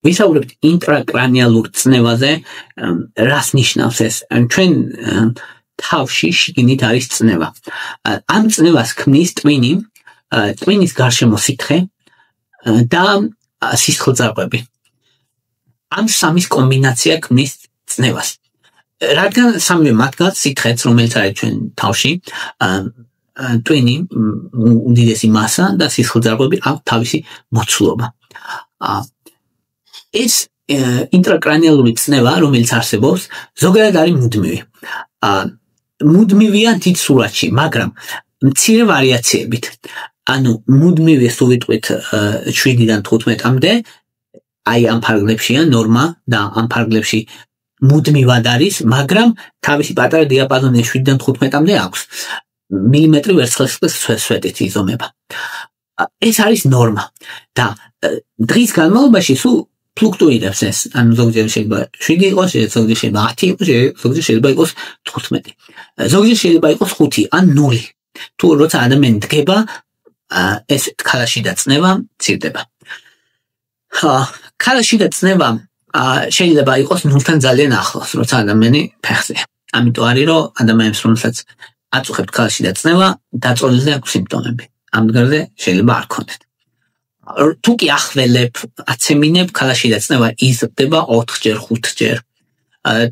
ვისაუბრებთ ინტრაკრანიალურ წნევაზე, რას ნიშნავს ეს? ჩვენ თავში შიგნით არის წნევა. ამ წნევას ქმნის ტვინი, ტვინის გარშემო სითხე და სისხლძარღვები. ამ სამის კომბინაცია ქმნის წნევას. რადგან სამივე მათგან სითხეც, რომელიც არის ჩვენ თავში, ტვინი, უდიდესი მასა და სისხლძარღვები აქვს თავისი მოცულობა. ეს ინტრაკრანიალური წნევა, რომელიც არსებობს, ზოგადად არის მუდმივი. მუდმივია დიდ სურათში, მაგრამ მცირე ვარიაციებით. ანუ მუდმივი თუ ვიტყვით 7-დან 15-მდე, აი ამ ფარგლებშია ნორმა და ამ ფარგლებში მუდმივად არის, მაგრამ თავისი პატარა დიაპაზონი 7-დან 15-მდე აქვს. მილიმეტრი ვერცხლისწყლის სვეტით იზომება. ეს არის ნორმა და დღის განმავლობაში სულ ფლუქტუირებს ეს. ანუ ზოგჯერ შეიძლება 7 იყოს, ზოგჯერ შეიძლება 10 იყოს, ზოგჯერ შეიძლება იყოს 15. ზოგჯერ შეიძლება იყოს 5 ან 0. თუ როცა ადამიანი დგება, ეს ქალაში დაწნევა მცირდება. ქალაში დაწნევა შეიძლება იყოს 0-თან ძალიან ახლოს, როცა ადამიანი ფეხზეა. ამიტომ არის, რომ ადამიანებს, რომელსაც აწუხებთ ქალაში დაწნევა, დაწოლილზე აქვს სიმპტომები. ამდგარზე შეიძლება არ ქონდეთ. თუ კი ახველებ, აცემინებ, ქალაში დაწნევა იზრდება 4-ჯერ, 5-ჯერ.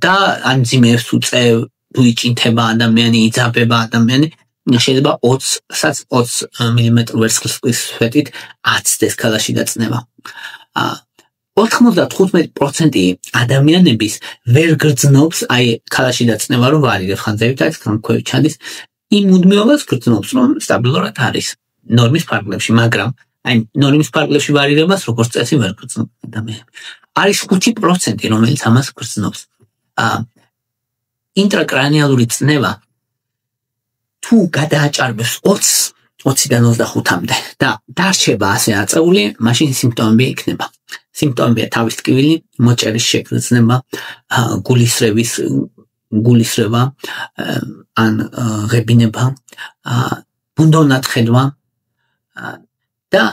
და ან ძიმეებს უწევ, თუ იჭინთება ადამიანი, იძაბება ადამიანი, შეიძლება 20 მილიმეტრი ვერცხლისწყლის სვეტით აცდეს ქალაში დაწნევა. 95% ადამიანების ვერ გრძნობს აი ქალაში დაწნევა რომ ვარირებს ხანძრებით არის განკვევი ჩადის იმ მუდმივობას გრძნობს რომ სტაბილურად არის ნორმის ფარგლებში, მაგრამ აი ნორმის ფარგლებში ვარირებას როგორც წესი ვერ გრძნობს ადამიანები. არის 5% რომელიც ამას გრძნობს. ინტრაკრანიალური წნევა თუ გადააჭარბებს 20-დან 25-მდე და დარჩება ასე აწეული, მაშინ სიმპტომები იქნება. სიმპტომებია თავის ტკივილი, მოჭერის შეგრძნება, გულისრევა, ან ღებინება, ბუნდოვნად ხედვა და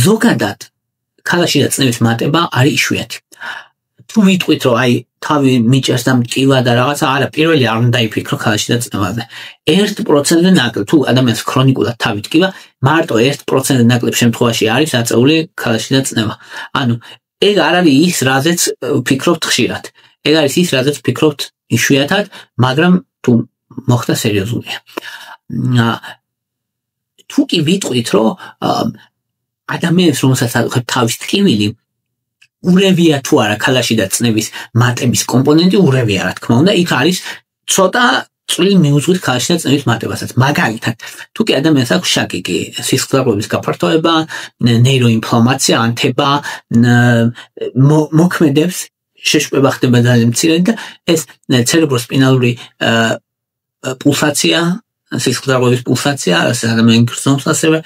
ზოგადად ქალაში დაწნევის მატება არის იშვიათი. თუ ვიტყვით რომ აი თავი მიჭერს და მტკივა და რაღაცა, არა, პირველი არ უნდა იფიქრო ქალაში დაწნევაზე. 1%-ზე ნაკლებ, თუ ადამიანს ქრონიკულად თავი ტკივა, მარტო 1%-ზე ნაკლებ შემთხვევაში არის აწეული ქალაში დაწნევა. ანუ ეგ არ არის ის, რაზეც ვფიქრობთ ხშირად. ეგ არის ის, რაზეც ვფიქრობთ იშვიათად, მაგრამ თუ მოხდა სერიოზულია. თუ კი ვიტყვით რომ ადამიანს რომელსაც აწუხებთ თავის ტკივილი, ურევია თუ არა ქალაში დაწნევის მატების კომპონენტი, ურევია რა თქმა უნდა, იქ არის ცოტა წვლილი მიუძღვის ქალაში დაწნევის მატებასაც. მაგალითად, თუ კი ადამიანს აქვს შაკიკი, სისხლძარღვების გაფართოება, ნეიროინფლამაცია, ანთება, მოქმედებს, შეშუპება ხდება ძალიან მცირედ და ეს ცერებროსპინალური პულსაცია, სისხლძარღვების პულსაცია, ადამიანი გრძნობს ასევე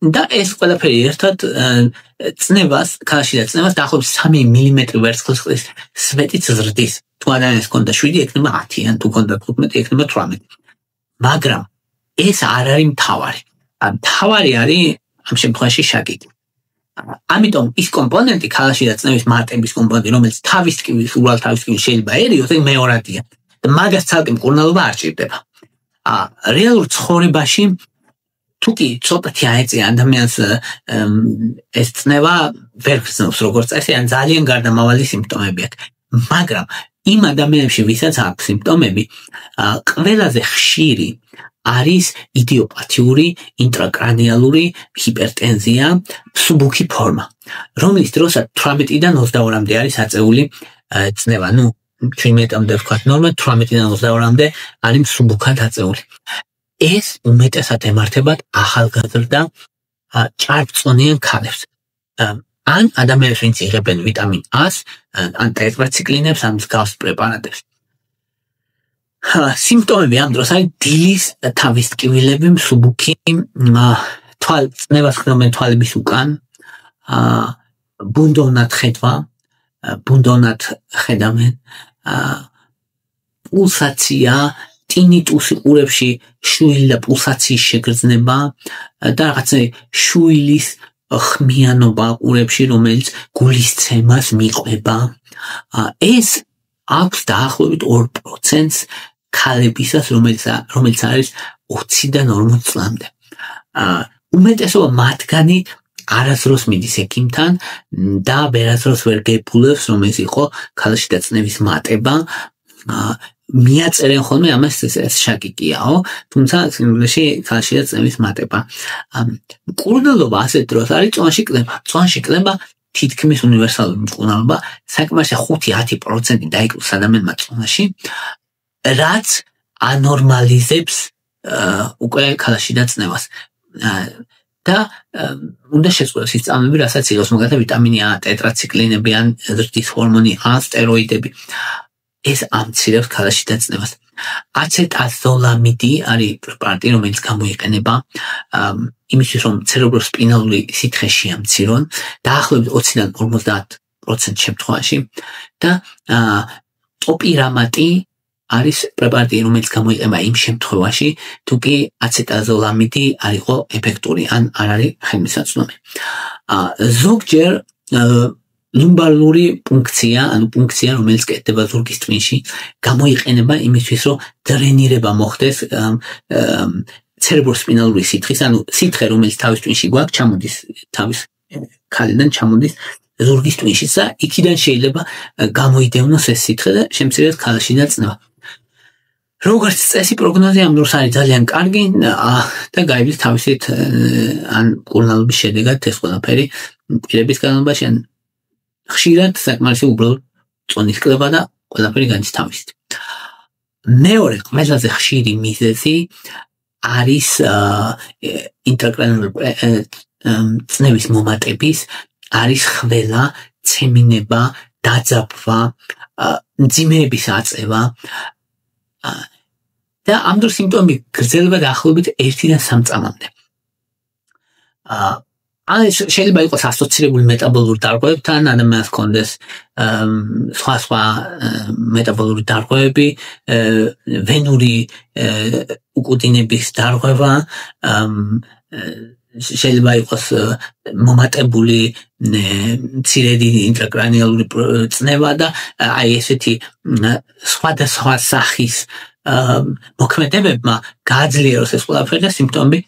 და ეს ყველაფერი ერთად წნევას, ქალაში დაწნევას დაახლოებით 3 მილიმეტრი ვერცხლისწყლის სვეტით ზრდის. თუ ადამიანს ქონდა 7, ექნება 10, ან თუ ქონდა 15, ექნება 18. მაგრამ ეს არ არის მთავარი. მთავარი არის ამ შემთხვევაში შაკიკი. ამიტომ ის კომპონენტი, ქალაში დაწნევის მატების კომპონენტი, რომელიც თავის ტკივილს, უბრალოდ თავის ტკივილს შეიძლება ერიოს, ეგ მეორადია. და მაგას ცალკე მკურნალობა არ ჭირდება. რეალურ ცხოვრებაში თუ კი ცოტათი აეწია ადამიანს ეს წნევა ვერ გრძნობს როგორც წესი, ან ძალიან გარდამავალი სიმპტომები აქვს. მაგრამ იმ ადამიანებში, ვისაც აქვს სიმპტომები, ყველაზე ხშირი არის იდიოპათიური ინტრაკრანიალური ჰიპერტენზია, მსუბუქი ფორმა, რომლის დროსაც 18-დან 22-მდე არის აწეული წნევა. ნუ 17-მდე ვქოთ ნორმა, 18-დან 22-მდე არის მსუბუქად აწეული. ეს უმეტესად ემართებათ ახალგაზრდა ჭარბწონიან ქალებს. ან ადამიანებს, ვინც იღებენ ვიტამინ A-ს, ან ტეტრაციკლინებს, ან მსგავს პრეპარატებს. სიმპტომები ამ დროს არის დილის თავის ტკივილები, მსუბუქი, წნევას ხდომენ თვალების უკან, ბუნდოვნად ხედვა, ბუნდოვნად ხედავენ, პულსაცია, ტინიტუსი ყურებში, შუილი და პულსაციის შეგრძნება და რაღაცა შუილის ხმიანობა ყურებში, რომელიც გულისცემას მიყვება. ეს აქვს დაახლოებით 2%-ს ქალებისას, რომელიც არის 20-დან 40 წლამდე. უმეტესობა მათგანი არასდროს მიდის ექიმთან და ვერასდროს ვერ გებულებს, რომ ეს იყო ქალში დაწნევის მატება. მიაწერენ ხოლმე ამას ეს შაკიკიაო, თუმცა სინამდვილეში ქალში დაწნევის მატება. მკურნალობა ასეთ დროს არის წონში კლება. წონში კლება თითქმის უნივერსალური მკურნალობა, საკმარისი 5-10% დაიკლოს ადამიანმა წონაში, რაც ანორმალიზებს უკვე ქალში დაწნევას. და უნდა შეწყვეტოს ის წამები, რასაც იღებს მაგალითად ვიტამინი A, ტეტრაციკლინები ან ზრდის ჰორმონი A, სტეროიდები. ეს ამცირებს ქალში დაწნევას. აცეტაზოლამიდი არის პრეპარატი, რომელიც გამოიყენება იმისთვის, რომ ცერებროსპინალური სითხე შეამცირონ, დაახლოებით 20-დან 50% შემთხვევაში და ტოპირამატი არის პრეპარატი, რომელიც გამოიყენება იმ შემთხვევაში, თუ კი აცეტაზოლამიდი არ იყო ეფექტური ან არ არის ხელმისაწვდომი. ზოგჯერ ლუმბარული პუნქცია, ანუ პუნქცია, რომელიც კეთდება ზურგის ტვინში, გამოიყენება იმისთვის, რომ დრენირება მოხდეს ცერებროსპინალური სითხის, ანუ სითხე, რომელიც თავის ტვინში გვაქვს, ჩამოდის თავის ქალიდან ჩამოდის ზურგის ტვინში და იქიდან შეიძლება გამოიდევნოს ეს სითხე და შემცირდეს ქალში დაწნევა. როგორც წესი პროგნოზი ამ დროს არის ძალიან კარგი და გაივლის თავისით ან მკურნალობის შედეგად ეს ყველაფერი პირების განმავლობაში ან ხშირად საკმარისი უბრალოდ წონის კლება და ყველაფერი გადის თავისით. მეორე ყველაზე ხშირი მიზეზი არის ინტრაკრანიული წნევის მომატების, არის ხველა, ცემინება, დაძაბვა, მძიმეების აწევა და ამ დროს სიმპტომები გრძელდება დაახლოებით 1-დან 3 წამამდე. შეიძლება იყოს ასოცირებული მეტაბოლური დარღვევებთან, ადამიანს ჰქონდეს სხვა მეტაბოლური დარღვევები, ვენური უკუდინების დარღვევა, შეიძლება იყოს მომატებული მცირედი ინტრაკრანიალური წნევა და აი ესეთი სხვადასხვა სახის მოქმედებებმა გააძლიეროს ეს ყველაფერი და სიმპტომები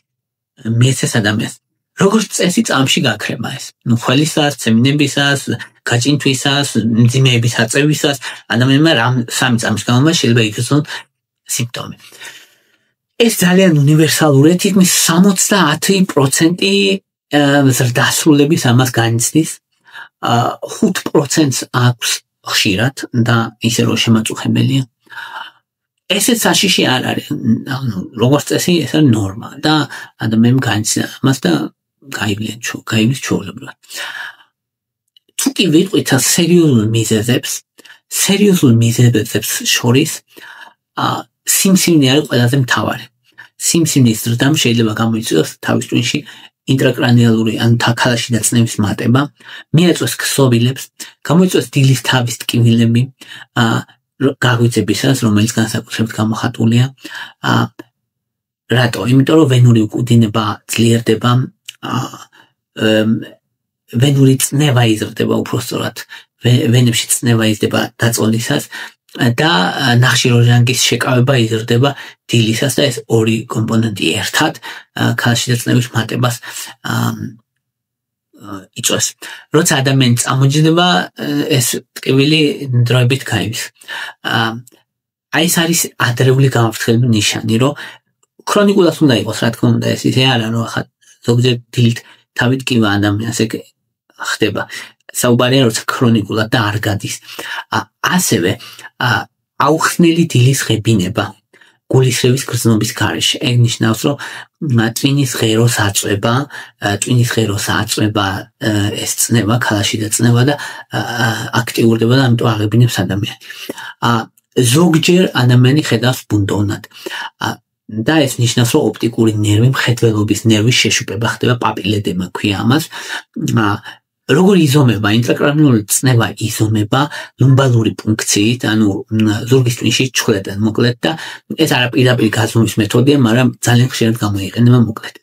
მიეცეს ადამიანს. როგორც წესი წამში გაქრება ეს. ხველისას, ცემინებისას, გაჭინთვისას, მძიმეების აწევისას, ადამიანმა 3 წამის განმავლობაში შეიძლება იგრძნონ სიმპტომები. ეს ძალიან უნივერსალურია, თითქმის 70% ზრდასრულების ამას განიცდის. 5% აქვს ხშირად და ისე რომ შემაწუხებელია. ესეც საშიში არ არის. როგორც წესი ეს არის ნორმა და ადამიანმა განიცდის ამას და გაივლის ჩვეულებრივად. თუ კი ვიტყვით სერიოზულ მიზეზებს შორის სიმსივნე არის ყველაზე მთავარი. სიმსივნის ზრდამ შეიძლება გამოიწვიოს თავის ტვინში ინტრაკრანიალური ან ქალში დაწნევის მატება, მიაწვეს ქსოვილებს, გამოიწვიოს დილის თავის ტკივილები, გაგვიწებისას, რომელიც განსაკუთრებით გამოხატულია. რატო? იმიტომ რომ ვენური უკუდინება ძლიერდება, ვენური წნევა იზრდება უпростоრად, ვენებში წნევა იზრდება დაწოლისას და ნახშირორჟანგის შეკავება იზრდება დილისას და ეს ორი კომპონენტი ერთად ქალში დაწნევის მატებას იწვევს. როცა ადამიანი წამოჯდება, ეს ტკივილი დროებით გაივლის. აი ეს არის ადრეული გამაფრთხილების ნიშანი, რომ ქრონიკულად უნდა იყოს, რა თქმა უნდა, ეს ისე არა, რომ ახლა ზოგჯერ დილით თავით კივა ადამიანს ეგ ხდება. საუბარია როცა ქრონიკულად და არ გადის. ასევე აუხსნელი დილის ღებინება გულისრევის გრძნობის გარეშე. ეგ ნიშნავს, რომ ტვინის ღეროს აწვება ეს წნევა, ქალში დაწნევა და აქტიურდება და ამიტომ აღებინებს ადამიანი. ზოგჯერ ადამიანი ხედავს ბუნდოვნად. და ეს ნიშნავს, რომ ოპტიკური ნერვი, მხედველობის ნერვის შეშუპება ხდება, პაპილედემა ქვია ამას. როგორ იზომება ინტრაკრანიული წნევა იზომება ლუმბალური პუნქციით, ანუ ზურგის ტვინში ჩხლედან მოკლედ და ეს არა პირდაპირ გაზომვის მეთოდია, მაგრამ ძალიან ხშირად გამოიყენება მოკლედ.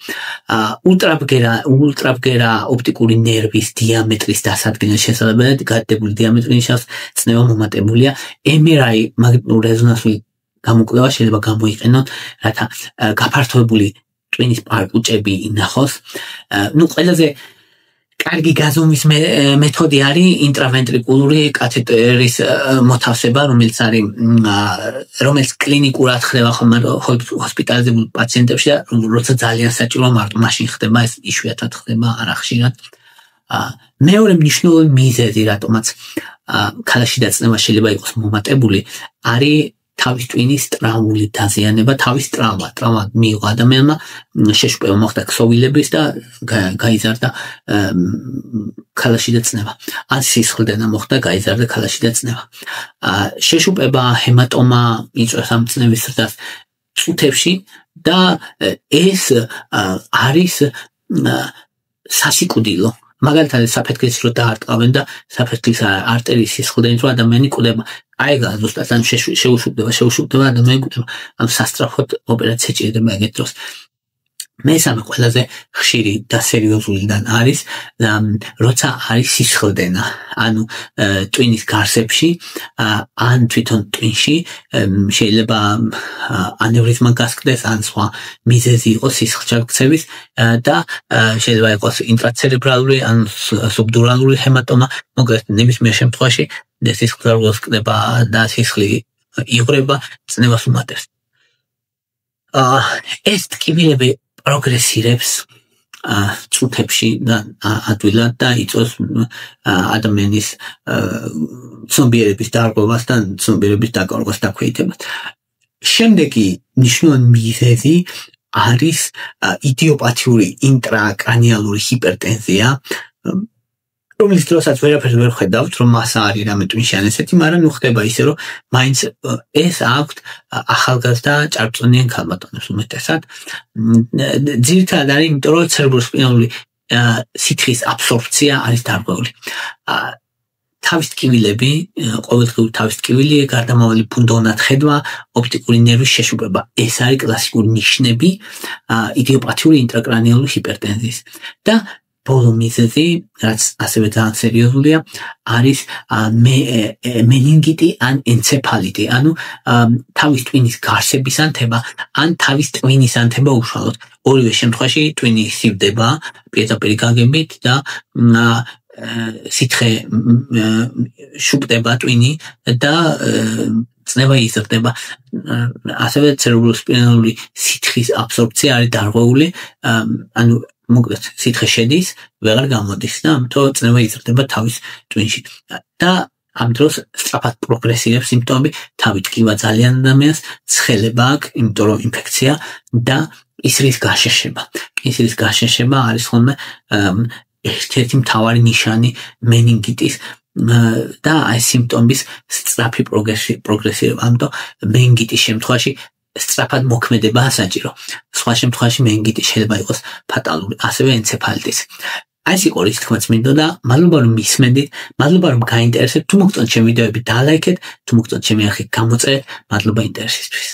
ულტრაბგერა ოპტიკური ნერვის დიამეტრის დასადგენის შესაძლებლად გადადებული დიამეტრი ნიშნავს წნევა მომატებულია. MRI მაგნიტური რეზონანსული გამოკვლევა შეიძლება გამოიყენოთ, რათა გაფართოებული ტვინის პარკუჭები ინახოს. ყველაზე კარგი გაზომვის მეთოდი არის ინტრავენტრიკულური კათეტერის მოთავსება, რომელიც კლინიკურად ხდება ხოლმე ჰოსპიტალიზებულ პაციენტებში და როცა ძალიან საჭიროა მარტო მაშინ ხდება, ეს იშვიათად ხდება, არა ხშირად. მეორე მნიშვნელოვანი მიზეზი, რატომაც ქალაში დაწნევა შეიძლება იყოს მომატებული, არის თავის ტვინის ტრავმული დაზიანება, თავის ტრავმა მიიღო ადამიანმა, შეშუპება მოხდა ქსოვილების და გაიზარდა ქალაში დაწნევა. ან სისხლდენა მოხდა, გაიზარდა ქალაში დაწნევა. შეშუპება, ჰემატომა იწვევს ამ წნევის ზრდას წუთებში და ეს არის სასიკვდილო. მაგალითად საფეთქეს რო დაარტყავენ და საფეთქის არტერიის სისხლდენით რო ადამიანი კვდება, აი ზუსტად ან შეუშუპდება ადამიანი კვდება, ამ სასწრაფოდ ოპერაცია ჭირდება ეგეთ დროს. მესამე ყველაზე ხშირი და სერიოზულიდან არის, როცა არის სისხლდენა, ანუ ტვინის გარსებში, ან თვითონ ტვინში შეიძლება ანევრიზმა გასკდეს, ან სხვა მიზეზი იყოს სისხლჩაქცევის და შეიძლება იყოს ინტრაცერებრალური ან სუბდურალური ჰემატომა, მოკლედ ნებისმიერ შემთხვევაში სისხლძარღვას კდება და სისხლი იღვრება, წნევას უმატებს. ეს ტკივილები პროგრესირებს წუთებში და ადვილად და იწვევს ადამიანის ცნობიერების დარღვევას და ცნობიერების დაკარგვას დაქვეითებას. შემდეგი მნიშვნელოვანი მიზეზი არის იდიოპათიური ინტრაკრანიალური ჰიპერტენზია, რომლის დროსაც ვერაფერს ვერ ხედავთ, რომ მასა არის რამე ტვინში ან ესეთი, მაგრამ ხდება ისე, რომ მაინც ეს აქვთ ახალგაზრდა ჭარბწონიან ქალბატონებს უმეტესად. ძირითადად არის, იმიტომ რომ ცერებროსპინალური სითხის აბსორბცია არის დარღვეული. თავის ტკივილები, ყოველდღიური თავის ტკივილი, გარდამავალი ფუნდოვნად ხედვა, ოპტიკური ნერვის შეშუპება. ეს არის კლასიკური ნიშნები იდიოპათიური ინტრაკრანიული ჰიპერტენზიის. და ბოლო მიზეზი, რაც ასევე ძალიან სერიოზულია, არის მენინგიტი ან ენცეფალიტი, ანუ თავის ტვინის გარსების ანთება, ან თავის ტვინის ანთება უშუალოდ. ორივე შემთხვევაში ტვინი სივდება პირდაპირ გაგებით და სითხე შუპდება ტვინი და წნევა იზრდება. ასევე ცერებროსპინალური სითხის აბსორბცია არის დარღვეული, ანუ მოკლედ სითხე შედის, ვეღარ გამოდის და ამიტომ წნევა იზრდება თავის ტვინში. და ამ დროს სწრაფად პროგრესირებს სიმპტომები, თავი ტკივა ძალიან ადამიანს, ცხელება აქვს, იმიტომ რომ ინფექცია და კისრის გაშეშება. კისრის გაშეშება არის ხოლმე ერთ-ერთი მთავარი ნიშანი მენინგიტის და აი სიმპტომების სწრაფი პროგრესირება. ამიტომ მენინგიტის შემთხვევაში სწრაფად მოქმედებაა საჭირო. სხვა შემთხვევაში მენინგიტი შეიძლება იყოს ფატალური, ასევე ენცეფალიტის. აი ეს იყო რის თქმაც მინდოდა, მადლობა რომ მისმენდით, მადლობა რომ გაინტერესებთ, თუ მოგწონთ ჩემი ვიდეოები დალაიქეთ, თუ მოგწონთ ჩემი არხი გამოწერეთ, მადლობა ინტერესისთვის.